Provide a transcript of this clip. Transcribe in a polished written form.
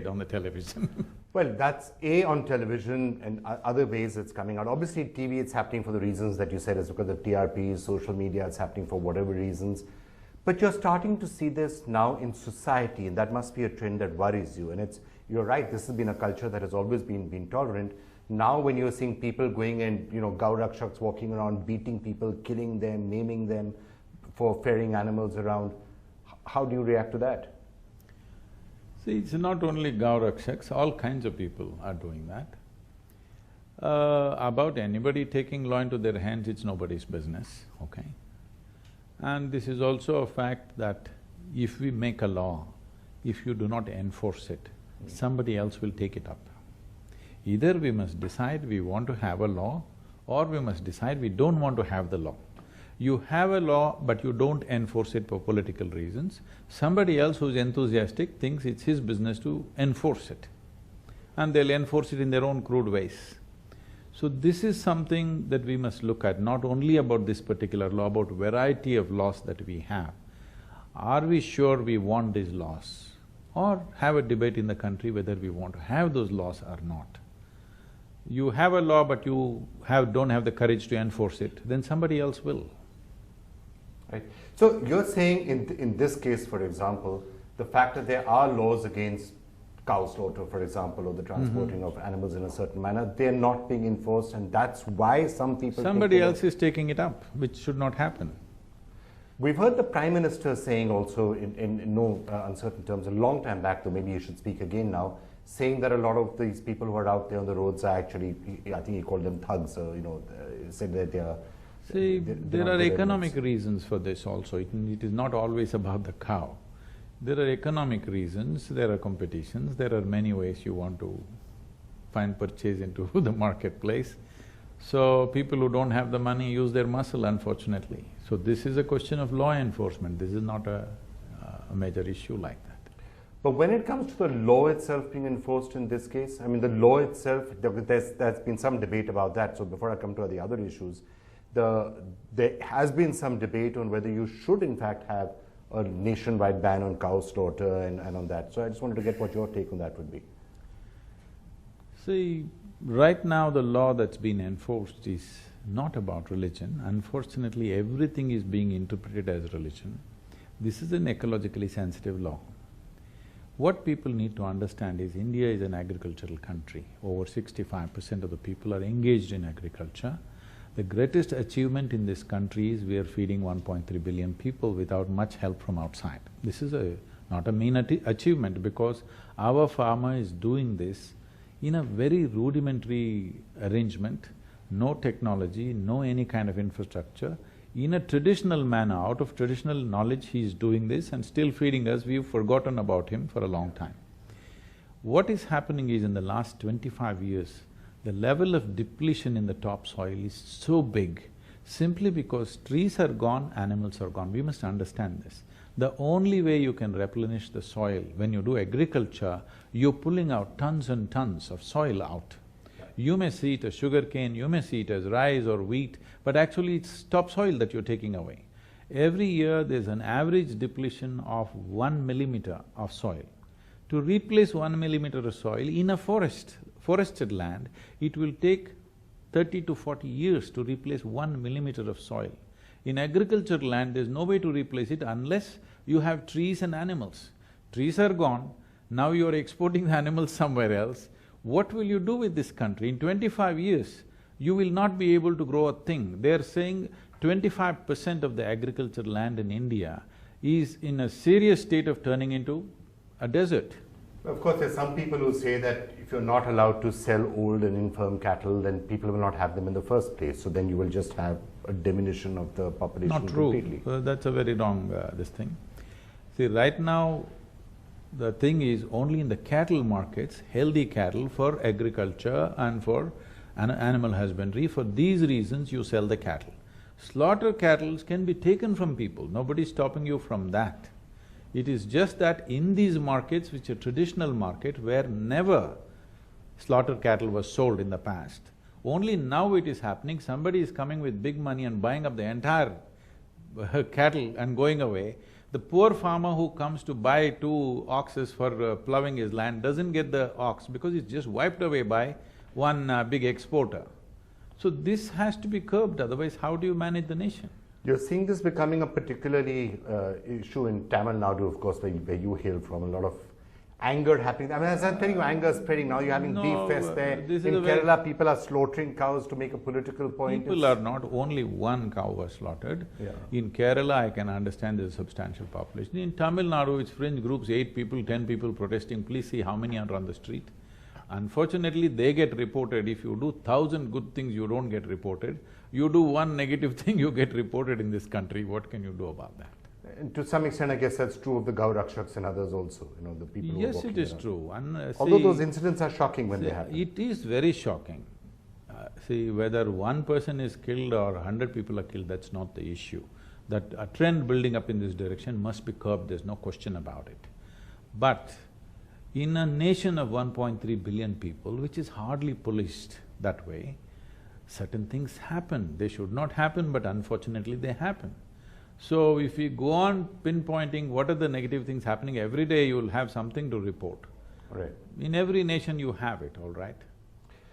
on the television. Well, that's on television and other ways it's coming out. Obviously, TV, it's happening for the reasons that you said. It's because of TRPs, social media, it's happening for whatever reasons. But you're starting to see this now in society, and that must be a trend that worries you. And you're right, this has been a culture that has always been tolerant. Now when you're seeing people going and, Gaurakshaks walking around, beating people, killing them, maiming them for ferrying animals around, how do you react to that? See, it's not only Gaurakshaks, all kinds of people are doing that. About anybody taking law into their hands, it's nobody's business, okay? And this is also a fact that if we make a law, if you do not enforce it, somebody else will take it up. Either we must decide we want to have a law, or we must decide we don't want to have the law. You have a law, but you don't enforce it for political reasons. Somebody else who's enthusiastic thinks it's his business to enforce it, and they'll enforce it in their own crude ways. So this is something that we must look at, not only about this particular law, about variety of laws that we have. Are we sure we want these laws? Or have a debate in the country whether we want to have those laws or not. You have a law but you don't have the courage to enforce it, then somebody else will. Right. So you're saying in this case, for example, the fact that there are laws against cow slaughter, for example, or the transporting of animals in a certain manner, they're not being enforced, and that's why some people… Somebody else is taking it up, which should not happen. We've heard the Prime Minister saying also in no uncertain terms, a long time back, though maybe he should speak again now, saying that a lot of these people who are out there on the roads are actually, I think he called them thugs, said that they are… See, there are economic reasons for this also. It is not always about the cow. There are economic reasons, there are competitions, there are many ways you want to find purchase into the marketplace. So people who don't have the money use their muscle, unfortunately. So this is a question of law enforcement, this is not a major issue like that. But when it comes to the law itself being enforced in this case, I mean the law itself, there's been some debate about that, so before I come to the other issues, there has been some debate on whether you should in fact have a nationwide ban on cow slaughter and on that. So I just wanted to get what your take on that would be. See, right now the law that's been enforced is not about religion. Unfortunately, everything is being interpreted as religion. This is an ecologically sensitive law. What people need to understand is India is an agricultural country. Over 65% of the people are engaged in agriculture. The greatest achievement in this country is we are feeding 1.3 billion people without much help from outside. This is not a mean achievement, because our farmer is doing this in a very rudimentary arrangement, no technology, no any kind of infrastructure. In a traditional manner, out of traditional knowledge, he is doing this and still feeding us. We've forgotten about him for a long time. What is happening is in the last 25 years, the level of depletion in the topsoil is so big, simply because trees are gone, animals are gone. We must understand this. The only way you can replenish the soil, when you do agriculture, you're pulling out tons and tons of soil out. You may see it as sugarcane, you may see it as rice or wheat, but actually it's topsoil that you're taking away. Every year there's an average depletion of 1 millimeter of soil. To replace 1 millimeter of soil in a forested land, it will take 30 to 40 years to replace 1 millimeter of soil. In agricultural land, there's no way to replace it unless you have trees and animals. Trees are gone, now you're exporting the animals somewhere else. What will you do with this country? In 25 years, you will not be able to grow a thing. They're saying 25% of the agricultural land in India is in a serious state of turning into a desert. Of course, there's some people who say that if you're not allowed to sell old and infirm cattle, then people will not have them in the first place. So then you will just have a diminution of the population completely. Not true. That's a very wrong this thing. See, right now, the thing is only in the cattle markets, healthy cattle for agriculture and for animal husbandry, for these reasons you sell the cattle. Slaughter cattle can be taken from people, nobody's stopping you from that. It is just that in these markets, which are traditional market, where never slaughter cattle was sold in the past, only now it is happening. Somebody is coming with big money and buying up the entire cattle and going away. The poor farmer who comes to buy 2 oxes for ploughing his land doesn't get the ox because it's just wiped away by one big exporter. So this has to be curbed, otherwise how do you manage the nation? You're seeing this becoming a particularly issue in Tamil Nadu, of course, where you hail from. A lot of anger happening. I mean, as I'm telling you, anger is spreading. Now you're having beef fest there. In Kerala, people are slaughtering cows to make a political point. People are not, only one cow was slaughtered. Yeah. In Kerala, I can understand there's a substantial population. In Tamil Nadu, it's fringe groups, 8 people, 10 people protesting. Please see how many are on the street. Unfortunately, they get reported. If you do 1,000 good things, you don't get reported. You do one negative thing, you get reported in this country. What can you do about that? And to some extent, I guess that's true of the Gau Rakshaks and others also, the people who are Yes, walking it is around. true. And, although those incidents are shocking when they happen. It is very shocking. See, whether one person is killed or 100 people are killed, that's not the issue. That a trend building up in this direction must be curbed, there's no question about it. But in a nation of 1.3 billion people, which is hardly policed that way, certain things happen. They should not happen, but unfortunately they happen. So if we go on pinpointing what are the negative things happening, every day you'll have something to report. Right. In every nation you have it, all right?